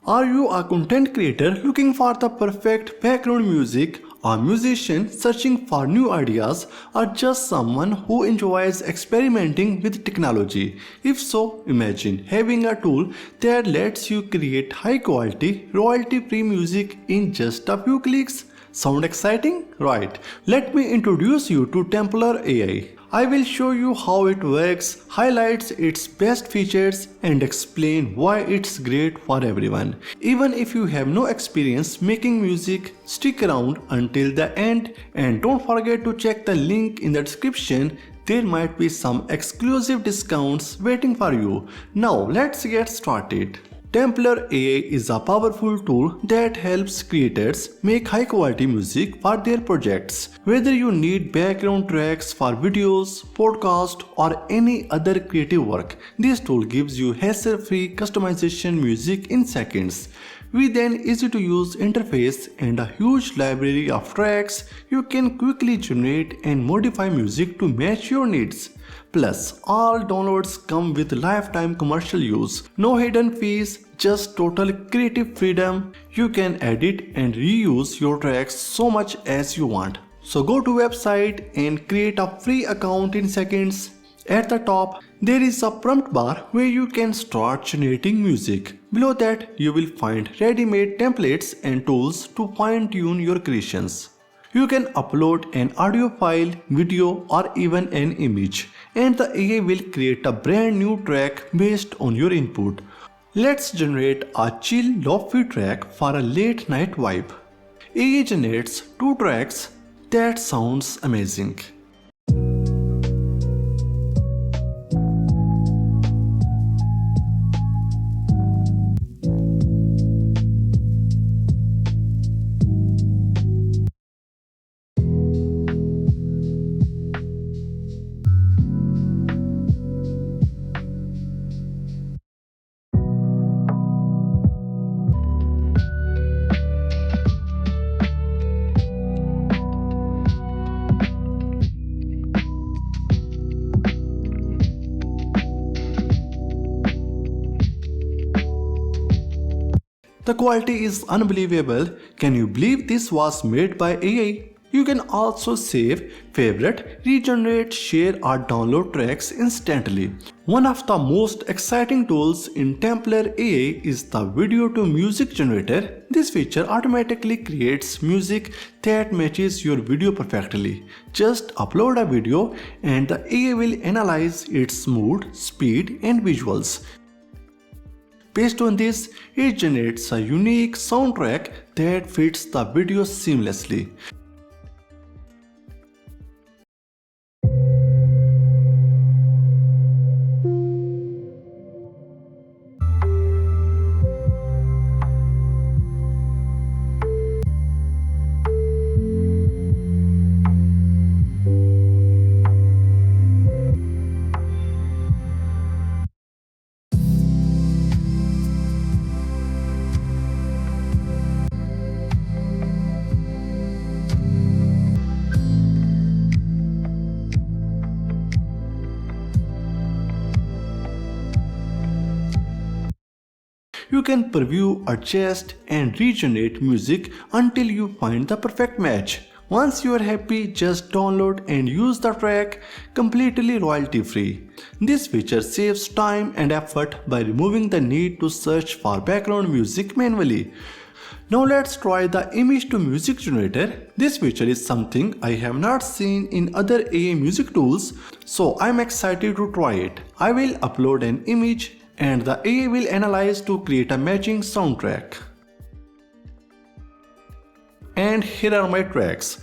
Are you a content creator looking for the perfect background music, a musician searching for new ideas, or just someone who enjoys experimenting with technology? If so, imagine having a tool that lets you create high quality, royalty free music in just a few clicks. Sound exciting? Right. Let me introduce you to Templar AI. I will show you how it works, highlights its best features, and explain why it's great for everyone. Even if you have no experience making music, stick around until the end and don't forget to check the link in the description. There might be some exclusive discounts waiting for you. Now let's get started. Templar AI is a powerful tool that helps creators make high quality music for their projects. Whether you need background tracks for videos, podcasts, or any other creative work, this tool gives you hassle-free customization music in seconds. With an easy to use interface and a huge library of tracks, you can quickly generate and modify music to match your needs. Plus, all downloads come with lifetime commercial use. No hidden fees, just total creative freedom. You can edit and reuse your tracks so much as you want. So go to website and create a free account in seconds. At the top, there is a prompt bar where you can start generating music. Below that, you will find ready-made templates and tools to fine-tune your creations. You can upload an audio file, video, or even an image, and the AI will create a brand new track based on your input. Let's generate a chill lo-fi track for a late night vibe. AI generates 2 tracks. That sounds amazing. The quality is unbelievable. Can you believe this was made by AI? You can also save, favorite, regenerate, share or download tracks instantly. One of the most exciting tools in Templar AI is the video to music generator. This feature automatically creates music that matches your video perfectly. Just upload a video and the AI will analyze its mood, speed and visuals. Based on this, it generates a unique soundtrack that fits the video seamlessly. You can preview, adjust and regenerate music until you find the perfect match. Once you are happy, just download and use the track completely royalty free. This feature saves time and effort by removing the need to search for background music manually. Now let's try the image to music generator. This feature is something I have not seen in other AI music tools, so I'm excited to try it. I will upload an image and the AI will analyze to create a matching soundtrack. And here are my tracks.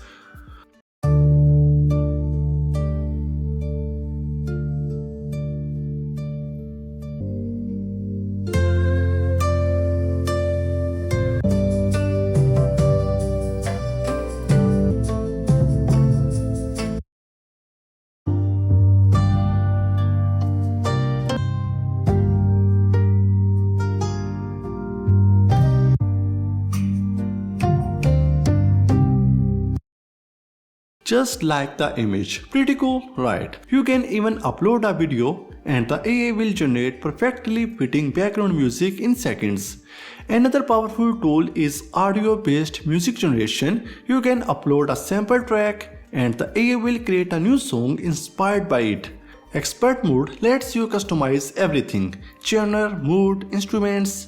Just like the image. Pretty cool, right? You can even upload a video and the AI will generate perfectly fitting background music in seconds. Another powerful tool is audio-based music generation. You can upload a sample track and the AI will create a new song inspired by it. Expert mode lets you customize everything: genre, mood, instruments,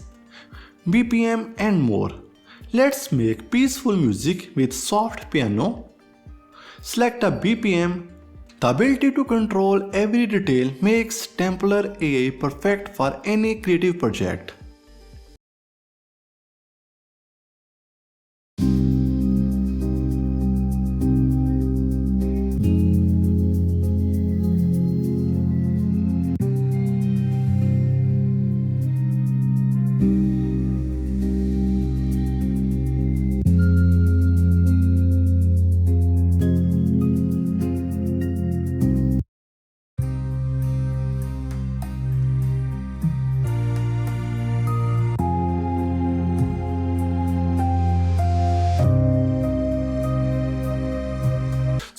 BPM and more. Let's make peaceful music with soft piano. Select a BPM. The ability to control every detail makes Templar AI perfect for any creative project.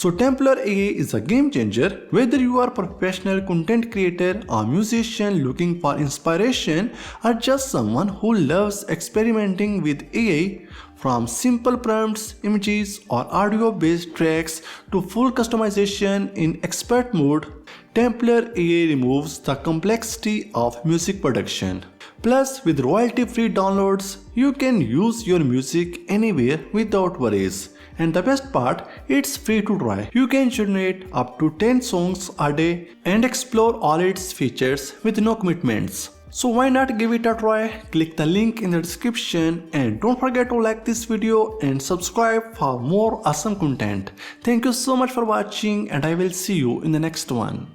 So Templar AI is a game changer. Whether you are a professional content creator, a musician looking for inspiration, or just someone who loves experimenting with AI, from simple prompts, images, or audio-based tracks to full customization in expert mode, Templar AI removes the complexity of music production. Plus, with royalty-free downloads, you can use your music anywhere without worries. And the best part, it's free to try. You can generate up to 10 songs a day and explore all its features with no commitments. So why not give it a try? Click the link in the description and don't forget to like this video and subscribe for more awesome content. Thank you so much for watching and I will see you in the next one.